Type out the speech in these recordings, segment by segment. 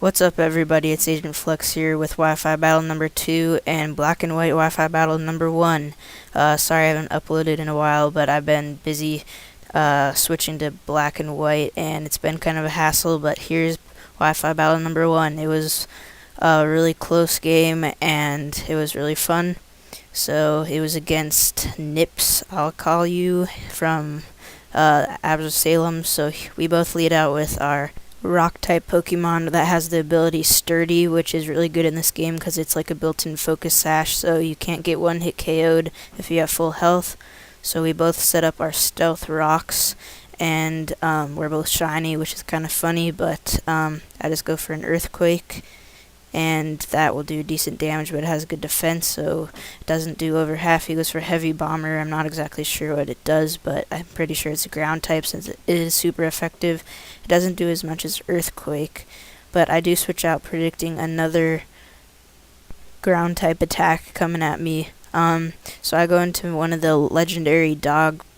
What's up, everybody? It's AgentFlex here with Wi-Fi battle number 2 and black and white Wi-Fi battle number 1. Sorry I haven't uploaded in a while, but I've been busy switching to black and white, and it's been kind of a hassle, but here's Wi-Fi battle number 1. It was a really close game, and it was really fun. So, it was against Nips, I'll call you, from Salem. So, we both lead out with our rock-type Pokemon that has the ability Sturdy, which is really good in this game because it's like a built-in focus sash, so you can't get one-hit KO'd if you have full health. So we both set up our stealth rocks, and we're both shiny, which is kind of funny, but I just go for an Earthquake, and that will do decent damage, but it has good defense, so it doesn't do over half. He goes for Heavy Bomber. I'm not exactly sure what it does, but I'm pretty sure it's a ground type since it is super effective. It doesn't do as much as Earthquake, but I do switch out predicting another ground type attack coming at me. So I go into one of the legendary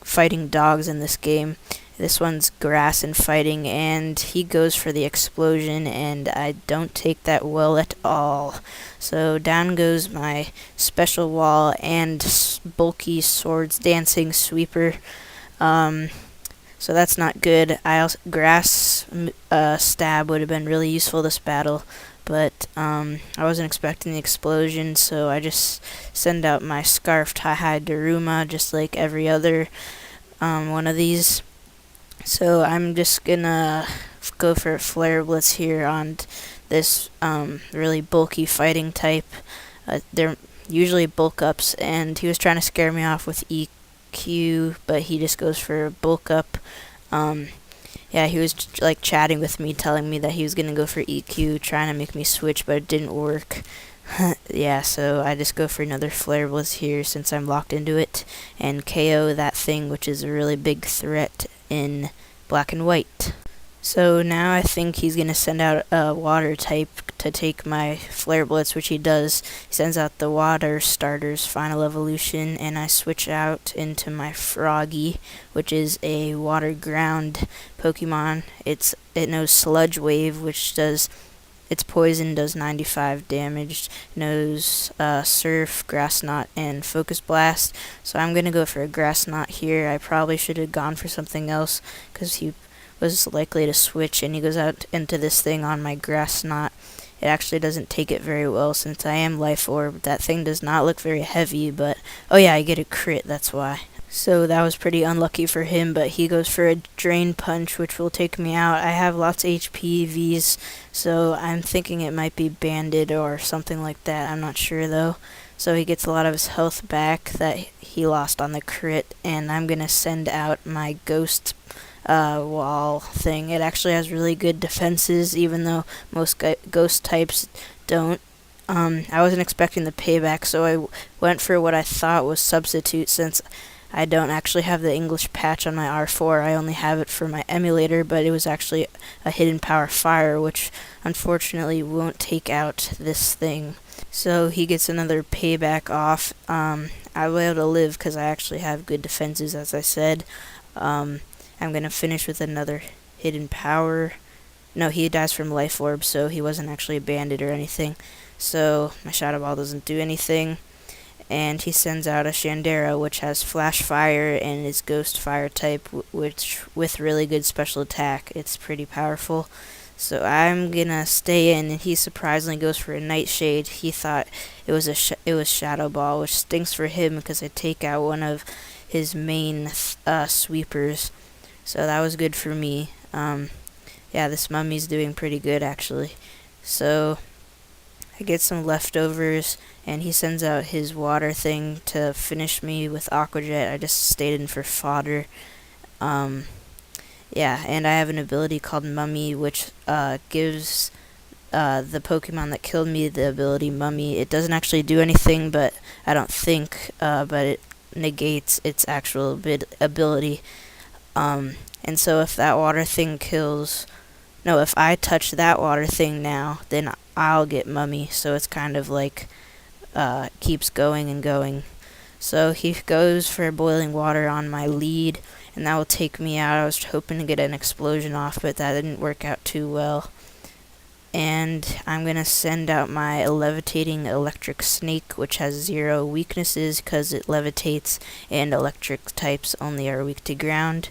fighting dogs in this game. This one's grass and fighting, and he goes for the explosion, and I don't take that well at all. So down goes my special wall and bulky swords dancing sweeper. So that's not good. Grass stab would have been really useful this battle, but I wasn't expecting the explosion, so I just send out my scarfed Hi Daruma just like every other one of these. So I'm just gonna go for a Flare Blitz here on this really bulky fighting type. They're usually bulk ups, and he was trying to scare me off with EQ, but he just goes for a bulk up. Yeah, he was like chatting with me, telling me that he was gonna go for EQ, trying to make me switch, but it didn't work. Yeah, so I just go for another Flare Blitz here since I'm locked into it, and KO that thing, which is a really big threat in black and white. So now I think he's going to send out a water type to take my Flare Blitz, which he does. He sends out the water starter's final evolution, and I switch out into my Froggy, which is a water ground Pokemon. It knows Sludge Wave, which does its poison does 95 damage, knows Surf, Grass Knot, and Focus Blast. So I'm going to go for a Grass Knot here. I probably should have gone for something else because he was likely to switch, and he goes out into this thing on my Grass Knot. It actually doesn't take it very well since I am Life Orb. That thing does not look very heavy, but oh yeah, I get a crit, that's why. So that was pretty unlucky for him, but he goes for a Drain Punch, which will take me out. I have lots of HP Vs, so I'm thinking it might be Banded or something like that. I'm not sure, though. So he gets a lot of his health back that he lost on the crit, and I'm going to send out my Ghost Wall thing. It actually has really good defenses, even though most Ghost types don't. I wasn't expecting the payback, so I went for what I thought was Substitute, since I don't actually have the English patch on my R4. I only have it for my emulator, but it was actually a Hidden Power Fire, which unfortunately won't take out this thing. So he gets another payback off. I'll be able to live because I actually have good defenses, as I said. I'm going to finish with another Hidden Power. No, he dies from Life Orb, so he wasn't actually a bandit or anything. So my Shadow Ball doesn't do anything. And he sends out a Shandera, which has Flash Fire and is Ghost Fire type, which with really good special attack. It's pretty powerful. So I'm gonna stay in, and he surprisingly goes for a Nightshade. He thought it was Shadow Ball, which stinks for him because I take out one of his main sweepers. So that was good for me. Yeah, this mummy's doing pretty good actually. So I get some leftovers, and he sends out his water thing to finish me with Aqua Jet. I just stayed in for fodder. Yeah, and I have an ability called Mummy, which gives the Pokemon that killed me the ability Mummy. It doesn't actually do anything, but I don't think, but it negates its actual ability. And so if that water thing if I touch that water thing now, then I'll get Mummy, so it's kind of like keeps going and going. So he goes for boiling water on my lead, and that will take me out. I was hoping to get an explosion off, but that didn't work out too well. and I'm gonna send out my levitating electric snake, which has 0 weaknesses because it levitates, and electric types only are weak to ground.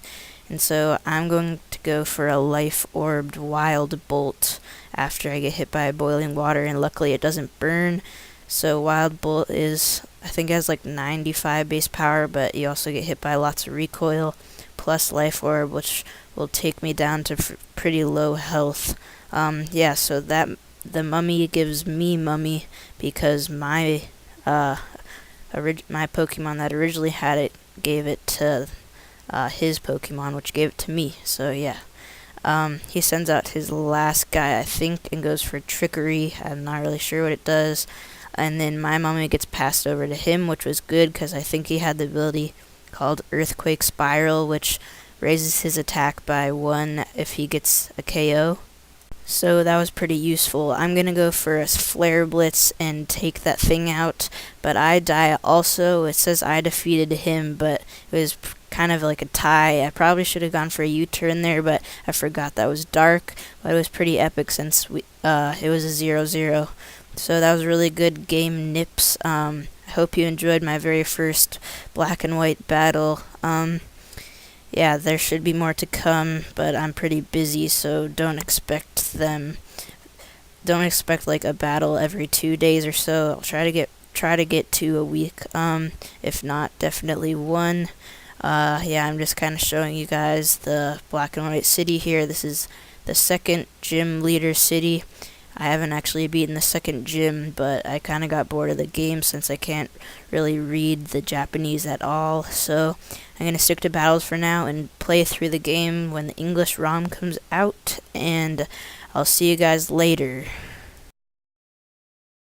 And so I'm going to go for a life orbed wild bolt after I get hit by boiling water, and luckily it doesn't burn. So wild bolt is, I think it has like 95 base power, but you also get hit by lots of recoil plus life orb, which will take me down to pretty low health. Yeah, so that the mummy gives me mummy because my my Pokemon that originally had it gave it to his Pokemon, which gave it to me. So yeah. He sends out his last guy, I think, and goes for trickery. I'm not really sure what it does. And then my mummy gets passed over to him, which was good because I think he had the ability called Earthquake Spiral, which raises his attack by 1 if he gets a KO. So that was pretty useful. I'm gonna go for a Flare Blitz and take that thing out, but I die also. It says I defeated him, but it was kind of like a tie. I probably should have gone for a U-turn there, but I forgot that was dark. But it was pretty epic since it was a 0-0. So that was a really good game, Nips. I hope you enjoyed my very first black and white battle. Yeah, there should be more to come, but I'm pretty busy, so don't expect like a battle every 2 days or so. I'll try to get 2 a week. If not, definitely 1. Yeah, I'm just kind of showing you guys the black and white city here. This is the second gym leader city. I haven't actually beaten the second gym, but I kind of got bored of the game since I can't really read the Japanese at all. So I'm going to stick to battles for now and play through the game when the English ROM comes out, and I'll see you guys later.